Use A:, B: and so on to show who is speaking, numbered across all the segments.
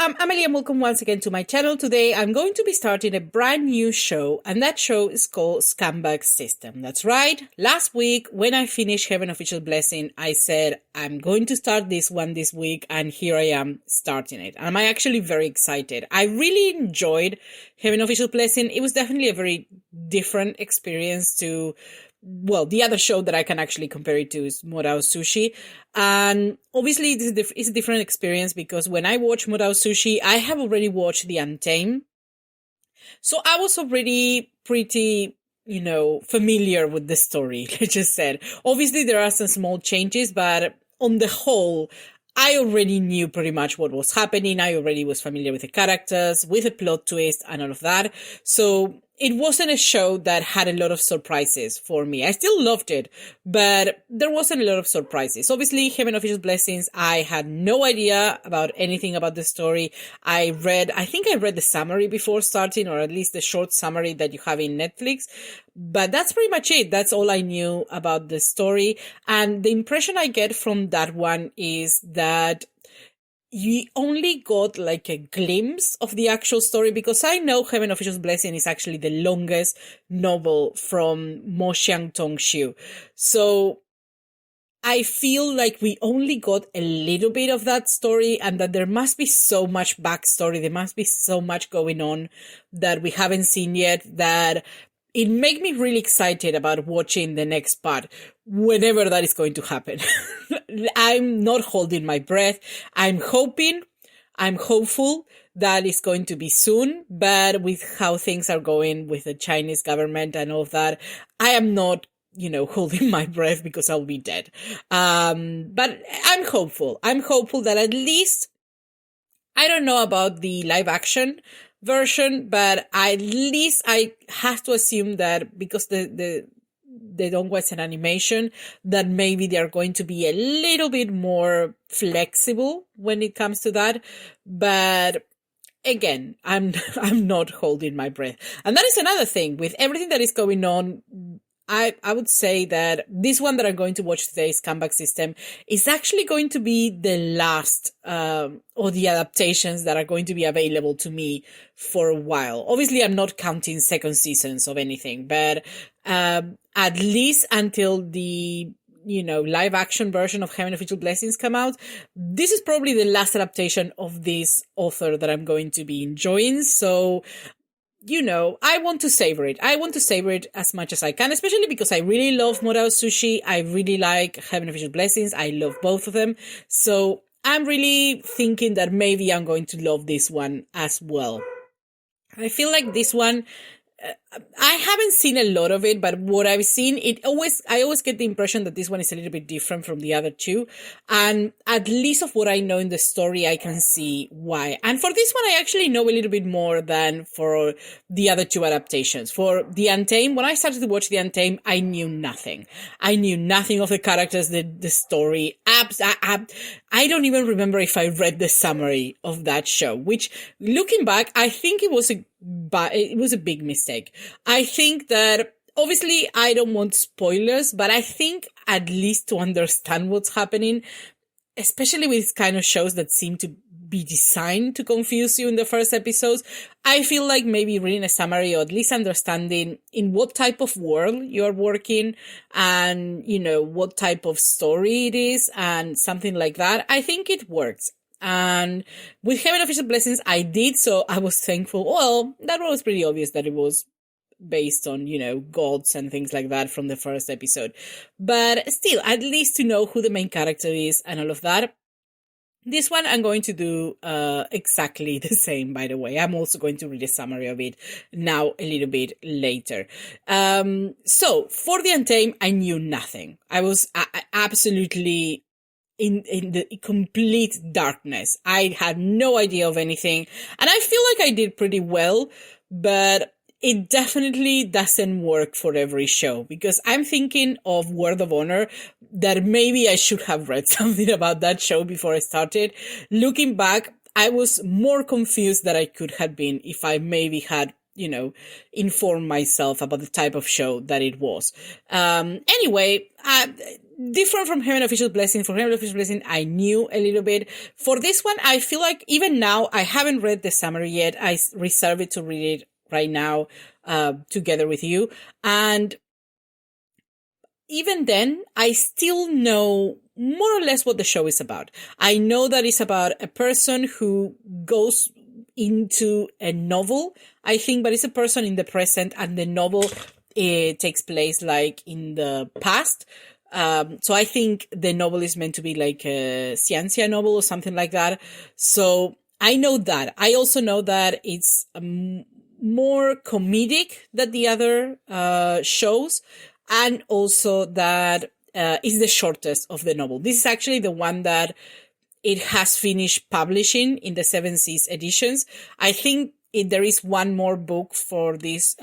A: I'm Amelie and welcome once again to my channel. Today I'm going to be starting a brand new show, and that show is called Scumbag System. That's right. Last week when I finished Heaven Official Blessing, I said I'm going to start this one this week, and here I am starting it. And I'm actually very excited. I really enjoyed Heaven Official Blessing. It was definitely a very different experience to the other show that I can actually compare it to is Morao Sushi. And obviously it's a different experience because when I watch Morao Sushi, I have already watched The Untamed. So I was already pretty, familiar with the story, let's just say. Obviously there are some small changes, but on the whole, I already knew pretty much what was happening. I already was familiar with the characters, with the plot twist and all of that. So it wasn't a show that had a lot of surprises for me. I still loved it, but there wasn't a lot of surprises. Obviously, Heaven Official Blessings, I had no idea about anything about the story. I think I read the summary before starting, or at least the short summary that you have in Netflix. But that's pretty much it. That's all I knew about the story. And the impression I get from that one is that you only got like a glimpse of the actual story, because I know Heaven Official's Blessing is actually the longest novel from Mo Xiang-tong Xiu. So I feel like we only got a little bit of that story, and that there must be so much backstory. There must be so much going on that we haven't seen yet, that it made me really excited about watching the next part, whenever that is going to happen. I'm not holding my breath. I'm hopeful that it's going to be soon, but with how things are going with the Chinese government and all of that, I am not, holding my breath because I'll be dead. But I'm hopeful. I'm hopeful that at least, I don't know about the live action version, but at least I have to assume that because they don't watch an animation, that maybe they are going to be a little bit more flexible when it comes to that. But again, I'm not holding my breath. And that is another thing with everything that is going on. I would say that this one that I'm going to watch today, Scumbag System, is actually going to be the last or the adaptations that are going to be available to me for a while. Obviously, I'm not counting second seasons of anything, but at least until the live action version of Heaven Official Blessings come out, this is probably the last adaptation of this author that I'm going to be enjoying. So I want to savor it. I want to savor it as much as I can, especially because I really love Morao Sushi. I really like Heaven Official Blessings. I love both of them. So I'm really thinking that maybe I'm going to love this one as well. I feel like this one, I haven't seen a lot of it, but what I've seen, I always get the impression that this one is a little bit different from the other two. And at least of what I know in the story, I can see why. And for this one, I actually know a little bit more than for the other two adaptations. For The Untamed, when I started to watch The Untamed, I knew nothing. I knew nothing of the characters, the story. I don't even remember if I read the summary of that show, which, looking back, I think it was a big mistake. I think that, obviously, I don't want spoilers, but I think at least to understand what's happening, especially with kind of shows that seem to be designed to confuse you in the first episodes, I feel like maybe reading a summary, or at least understanding in what type of world you are working and, what type of story it is and something like that, I think it works. And with Heaven Official Blessings, I did, so I was thankful. Well, that was pretty obvious that it was based on, gods and things like that from the first episode. But still, at least to know who the main character is and all of that. This one I'm going to do exactly the same, by the way. I'm also going to read a summary of it now a little bit later. So, for The Untamed, I knew nothing. I was absolutely in the complete darkness. I had no idea of anything. And I feel like I did pretty well, but it definitely doesn't work for every show, because I'm thinking of Word of Honor, that maybe I should have read something about that show before I started. Looking back, I was more confused than I could have been if I maybe had, informed myself about the type of show that it was. Anyway, different from Heaven Official Blessing. For Heaven Official Blessing, I knew a little bit. For this one, I feel like even now, I haven't read the summary yet. I reserve it to read it right now, together with you. And even then, I still know more or less what the show is about. I know that it's about a person who goes into a novel, I think, but it's a person in the present, and the novel takes place like in the past. So I think the novel is meant to be like a ciencia novel or something like that. So I know that. I also know that it's more comedic than the other shows, and also that is the shortest of the novel. This is actually the one that it has finished publishing in the Seven Seas editions. I think there is one more book for this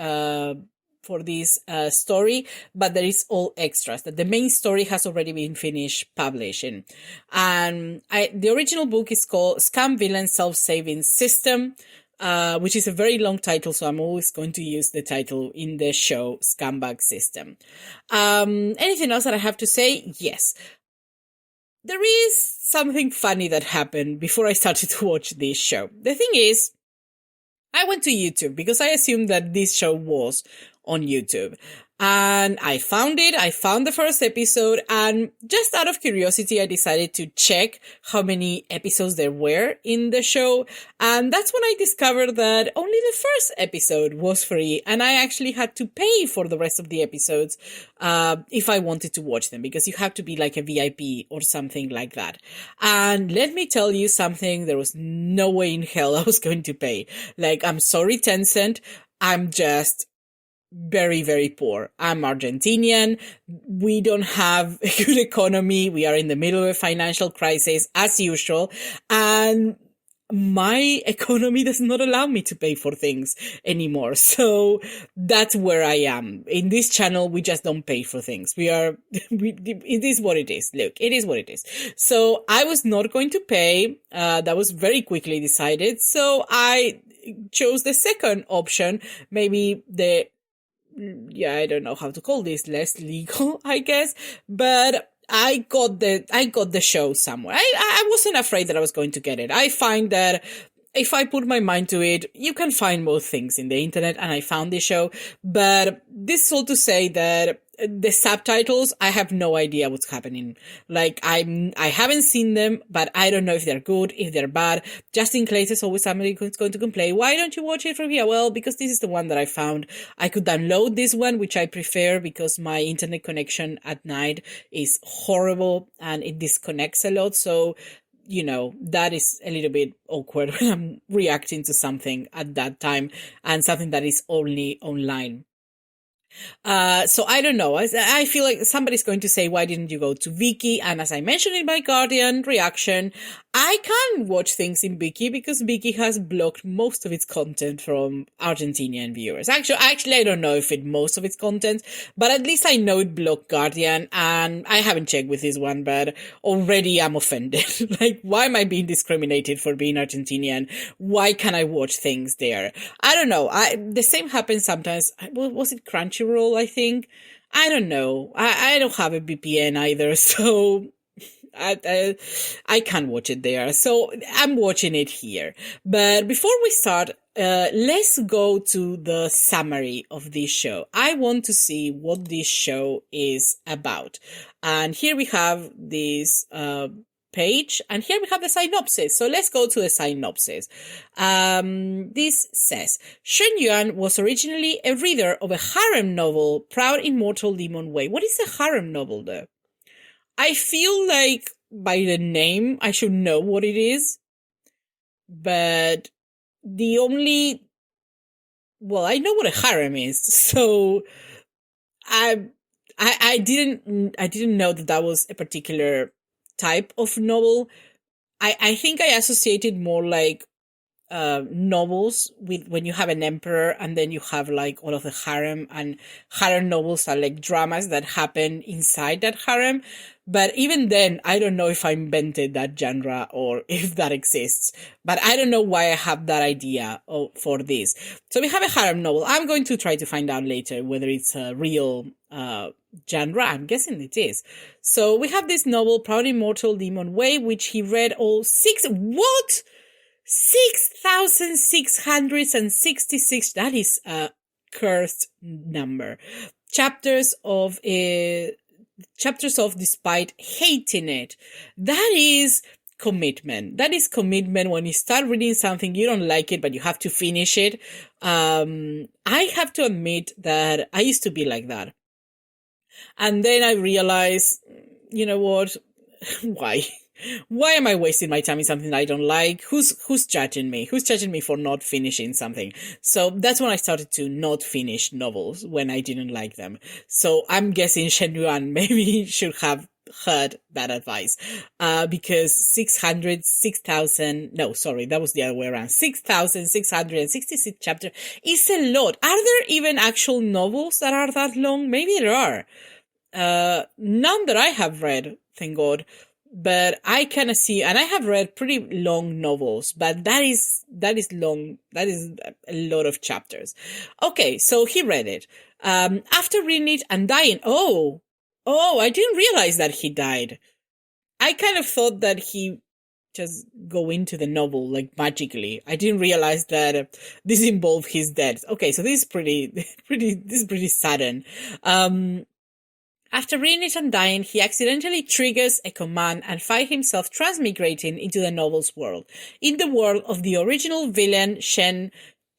A: story, but there is all extras. That the main story has already been finished publishing. And the original book is called Scam Villain Self-Saving System, which is a very long title, so I'm always going to use the title in the show, Scumbag System. Anything else that I have to say? Yes. There is something funny that happened before I started to watch this show. The thing is, I went to YouTube because I assumed that this show was on YouTube. And I found it. I found the first episode, and just out of curiosity, I decided to check how many episodes there were in the show. And that's when I discovered that only the first episode was free, and I actually had to pay for the rest of the episodes if I wanted to watch them, because you have to be like a VIP or something like that. And let me tell you something, there was no way in hell I was going to pay. Like, I'm sorry, Tencent, I'm just very, very poor. I'm Argentinian. We don't have a good economy. We are in the middle of a financial crisis, as usual. And my economy does not allow me to pay for things anymore. So that's where I am. In this channel, we just don't pay for things. It is what it is. Look, it is what it is. So I was not going to pay. That was very quickly decided. So I chose the second option, maybe I don't know how to call this, less legal, I guess, but I got the show somewhere. I wasn't afraid that I was going to get it. I find that if I put my mind to it, you can find most things in the internet, and I found this show. But this is all to say that the subtitles, I have no idea what's happening. Like, I haven't seen them, but I don't know if they're good, if they're bad. Just in case there's always somebody who's going to complain, why don't you watch it from here? Well, because this is the one that I found. I could download this one, which I prefer because my internet connection at night is horrible and it disconnects a lot. So, that is a little bit awkward when I'm reacting to something at that time, and something that is only online. So I don't know. I feel like somebody's going to say, why didn't you go to Viki? And as I mentioned in my Guardian reaction, I can't watch things in Viki because Viki has blocked most of its content from Argentinian viewers. Actually, I don't know if most of its content, but at least I know it blocked Guardian, and I haven't checked with this one, but already I'm offended. Like, why am I being discriminated for being Argentinian? Why can't I watch things there? I don't know. The same happens sometimes. Was it Crunchyroll, I think? I don't know. I don't have a VPN either, so I can't watch it there. So I'm watching it here. But before we start, let's go to the summary of this show. I want to see what this show is about. And here we have this page, and here we have the synopsis. So let's go to the synopsis. This says, Shen Yuan was originally a reader of a harem novel, Proud Immortal Demon Way. What is a harem novel, though? I feel like by the name I should know what it is, but I know what a harem is, so I didn't know that was a particular type of novel. I think I associated more like novels with when you have an emperor and then you have like all of the harem, and harem novels are like dramas that happen inside that harem. But even then, I don't know if I invented that genre or if that exists. But I don't know why I have that idea for this. So we have a harem novel. I'm going to try to find out later whether it's a real genre. I'm guessing it is. So we have this novel, Proud Immortal Demon Way, which he read all 6,666. That is a cursed number. Chapters of despite hating it. That is commitment. That is commitment when you start reading something, you don't like it, but you have to finish it. I have to admit that I used to be like that. And then I realized, you know what? Why? Why am I wasting my time in something I don't like? Who's judging me? Who's judging me for not finishing something? So that's when I started to not finish novels when I didn't like them. So I'm guessing Shen Yuan maybe should have heard that advice. Because 6,000, no, sorry, that was the other way around. 6,666 chapters is a lot. Are there even actual novels that are that long? Maybe there are. None that I have read, thank God. But I kind of see, and I have read pretty long novels, but that is long. That is a lot of chapters. Okay, so he read it. After reading it and dying, oh, I didn't realize that he died. I kind of thought that he just go into the novel like magically. I didn't realize that this involved his death. Okay, so this is pretty sudden. After reading it and dying, he accidentally triggers a command and finds himself transmigrating into the novel's world. In the world of the original villain Shen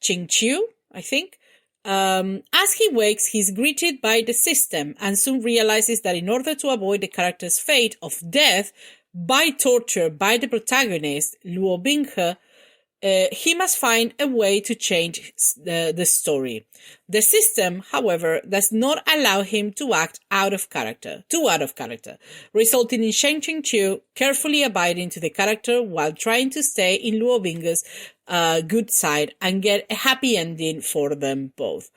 A: Qingqiu, I think. As he wakes, he's greeted by the system and soon realizes that in order to avoid the character's fate of death by torture by the protagonist, Luo Binghe, he must find a way to change the story. The system, however, does not allow him to act out of character, resulting in Shen Qingqiu carefully abiding to the character while trying to stay in Luo Binghe's good side and get a happy ending for them both.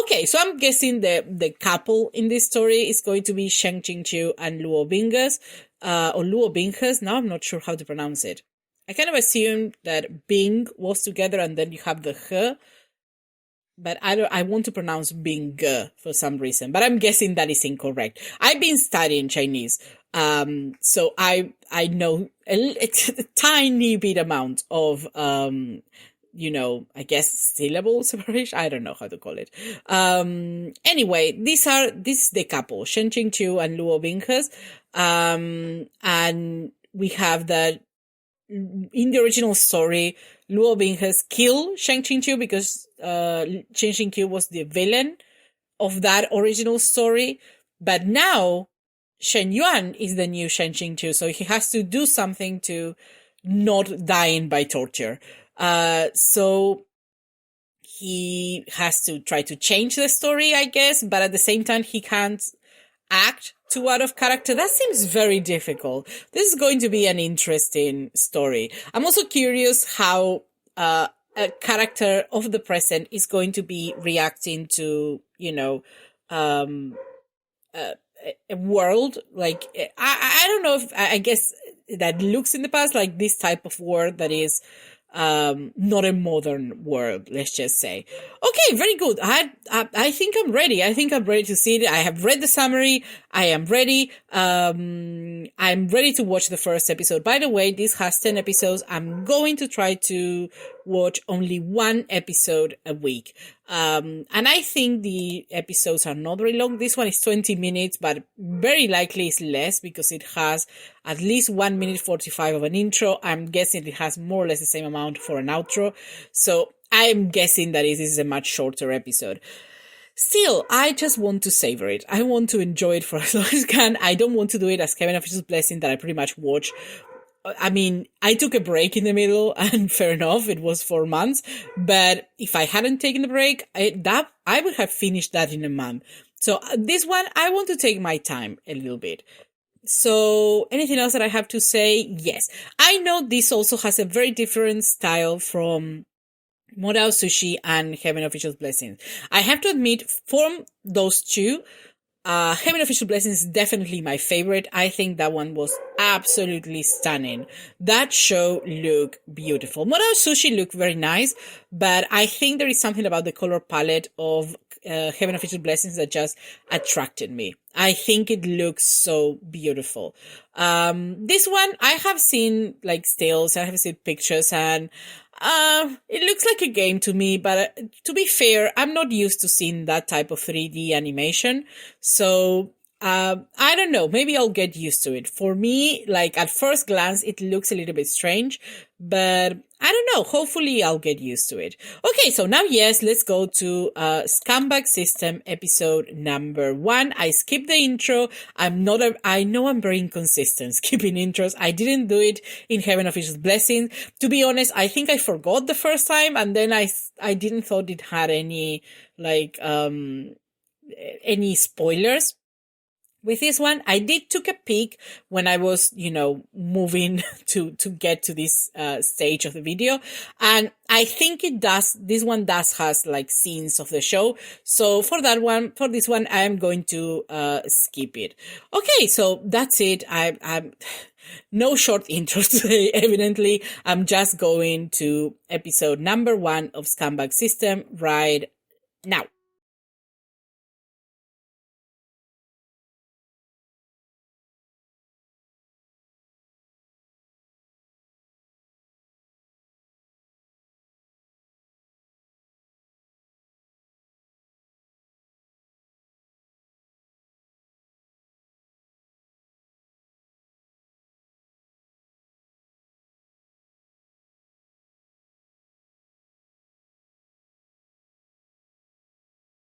A: Okay, so I'm guessing the couple in this story is going to be Shen Qingqiu and Luo Binghe's, or Luo Binghe's. Now I'm not sure how to pronounce it. I kind of assumed that Bing was together and then you have the he, but I want to pronounce Bing for some reason, but I'm guessing that is incorrect. I've been studying Chinese, so I know a tiny bit amount of, I guess syllable separation. I don't know how to call it. Anyway, this is the couple, Shen Qingqiu and Luo Binghe, and we have that. In the original story, Luo Binghe killed Shen Qingqiu because Shen Qingqiu was the villain of that original story. But now Shen Yuan is the new Shen Qingqiu, so he has to do something to not dying by torture. So he has to try to change the story, I guess, but at the same time he can't act too out of character. That seems very difficult. This is going to be an interesting story. I'm also curious how a character of the present is going to be reacting to, a world. Like, I don't know if, I guess that looks in the past like this type of world that is not a modern world, let's just say. Okay, very good. I think I'm ready. I think I'm ready to see it. I have read the summary. I am ready. I'm ready to watch the first episode. By the way, this has 10 episodes. I'm going to try to watch only one episode a week. And I think the episodes are not very long. This one is 20 minutes, but very likely it's less because it has at least 1 minute 45 of an intro. I'm guessing it has more or less the same amount for an outro. So I'm guessing that this is a much shorter episode. Still, I just want to savor it. I want to enjoy it for as long as I can. I don't want to do it as Kevin Official's Blessing that I pretty much watch. I mean, I took a break in the middle and fair enough, it was 4 months. But if I hadn't taken the break, I would have finished that in a month. So this one, I want to take my time a little bit. So anything else that I have to say? Yes. I know this also has a very different style from Morao Sushi and Heaven Official's Blessings. I have to admit, from those two, Heaven Official Blessings is definitely my favorite. I think that one was absolutely stunning. That show looked beautiful. Morao Sushi looked very nice, but I think there is something about the color palette of Heaven Official Blessings that just attracted me. I think it looks so beautiful. This one, I have seen like stills, I have seen pictures, and it looks like a game to me, but to be fair, I'm not used to seeing that type of 3D animation. So I don't know. Maybe I'll get used to it. For me, like at first glance, it looks a little bit strange, but I don't know. Hopefully I'll get used to it. Okay, so now, yes, let's go to Scumbag System episode number 1. I skipped the intro. I know I'm very inconsistent skipping intros. I didn't do it in Heaven Official's Blessing. To be honest, I think I forgot the first time, and then I didn't thought it had any, like, any spoilers. With this one, I did took a peek when I was, moving to get to this stage of the video. And I think this one has like scenes of the show. So for this one, I am going to skip it. Okay, so that's it. I'm no short intros today, evidently. I'm just going to episode number 1 of Scumbag System right now.